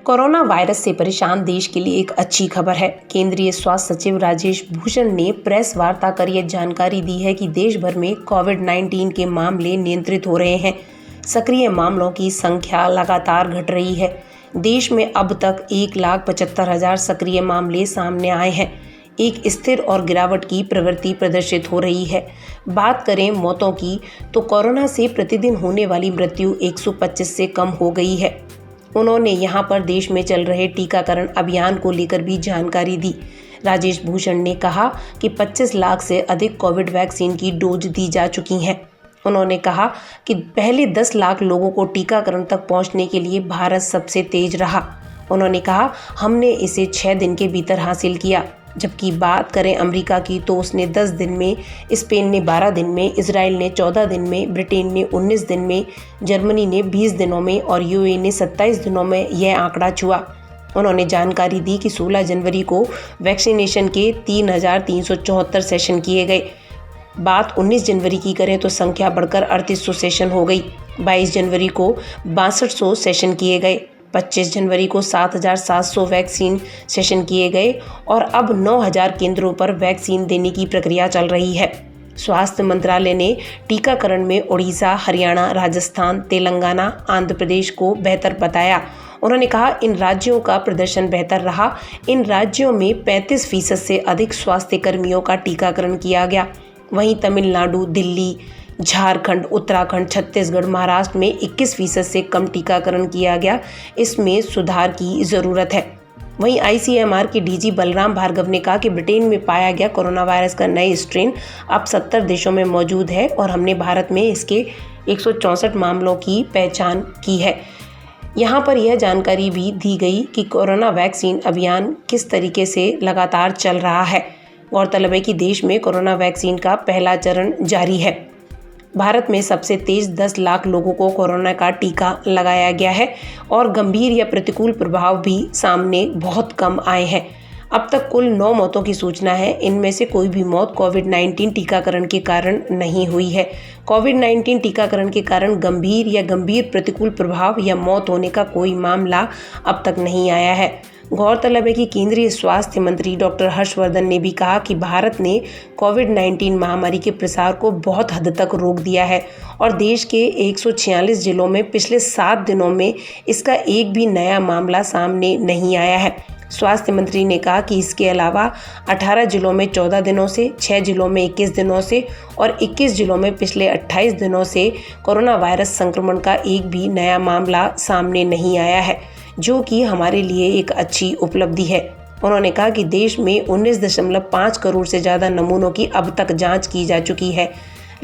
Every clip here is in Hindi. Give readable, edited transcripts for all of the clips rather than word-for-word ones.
कोरोना वायरस से परेशान देश के लिए एक अच्छी खबर है। केंद्रीय स्वास्थ्य सचिव राजेश भूषण ने प्रेस वार्ता कर यह जानकारी दी है कि देश भर में कोविड-19 के मामले नियंत्रित हो रहे हैं। सक्रिय मामलों की संख्या लगातार घट रही है। देश में अब तक 1,75,000 सक्रिय मामले सामने आए हैं। एक स्थिर और गिरावट की प्रवृत्ति प्रदर्शित हो रही है। बात करें मौतों की तो कोरोना से प्रतिदिन होने वाली मृत्यु 125 से कम हो गई है। उन्होंने यहां पर देश में चल रहे टीकाकरण अभियान को लेकर भी जानकारी दी। राजेश भूषण ने कहा कि 25 लाख से अधिक कोविड वैक्सीन की डोज दी जा चुकी हैं। उन्होंने कहा कि पहले 10 लाख लोगों को टीकाकरण तक पहुंचने के लिए भारत सबसे तेज रहा। उन्होंने कहा, हमने इसे 6 दिन के भीतर हासिल किया। जबकि बात करें अमेरिका की तो उसने 10 दिन में, स्पेन ने 12 दिन में, इजराइल ने 14 दिन में, ब्रिटेन ने 19 दिन में, जर्मनी ने 20 दिनों में और यूएई ने 27 दिनों में यह आंकड़ा छुआ। उन्होंने जानकारी दी कि 16 जनवरी को वैक्सीनेशन के 3,374 सेशन किए गए। बात 19 जनवरी की करें तो संख्या बढ़कर 3,800 सेशन हो गई। 22 जनवरी को 6200 सेशन किए गए। 25 जनवरी को 7,700 वैक्सीन सेशन किए गए और अब 9,000 केंद्रों पर वैक्सीन देने की प्रक्रिया चल रही है। स्वास्थ्य मंत्रालय ने टीकाकरण में उड़ीसा, हरियाणा, राजस्थान, तेलंगाना, आंध्र प्रदेश को बेहतर बताया। उन्होंने कहा, इन राज्यों का प्रदर्शन बेहतर रहा। इन राज्यों में 35% से अधिक स्वास्थ्य कर्मियों का टीकाकरण किया गया। वहीं तमिलनाडु, दिल्ली, झारखंड, उत्तराखंड, छत्तीसगढ़, महाराष्ट्र में 21% से कम टीकाकरण किया गया। इसमें सुधार की ज़रूरत है। वहीं आईसीएमआर के डीजी बलराम भार्गव ने कहा कि ब्रिटेन में पाया गया कोरोना वायरस का नए स्ट्रेन अब 70 देशों में मौजूद है और हमने भारत में इसके 164 मामलों की पहचान की है। यहाँ पर यह जानकारी भी दी गई कि कोरोना वैक्सीन अभियान किस तरीके से लगातार चल रहा है। गौरतलब है कि देश में कोरोना वैक्सीन का पहला चरण जारी है। भारत में सबसे तेज 10 लाख लोगों को कोरोना का टीका लगाया गया है और गंभीर या प्रतिकूल प्रभाव भी सामने बहुत कम आए हैं। अब तक कुल 9 मौतों की सूचना है। इनमें से कोई भी मौत कोविड-19 टीकाकरण के कारण नहीं हुई है। कोविड-19 टीकाकरण के कारण गंभीर या गंभीर प्रतिकूल प्रभाव या मौत होने का कोई मामला अब तक नहीं आया है। गौरतलब है कि केंद्रीय स्वास्थ्य मंत्री डॉक्टर हर्षवर्धन ने भी कहा कि भारत ने कोविड-19 महामारी के प्रसार को बहुत हद तक रोक दिया है और देश के 146 जिलों में पिछले 7 दिनों में इसका एक भी नया मामला सामने नहीं आया है। स्वास्थ्य मंत्री ने कहा कि इसके अलावा 18 जिलों में 14 दिनों से, 6 जिलों में 21 दिनों से और 21 जिलों में पिछले 28 दिनों से कोरोना वायरस संक्रमण का एक भी नया मामला सामने नहीं आया है, जो कि हमारे लिए एक अच्छी उपलब्धि है। उन्होंने कहा कि देश में 19.5 करोड़ से ज़्यादा नमूनों की अब तक जांच की जा चुकी है।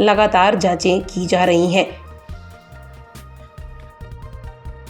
लगातार जांचें की जा रही हैं।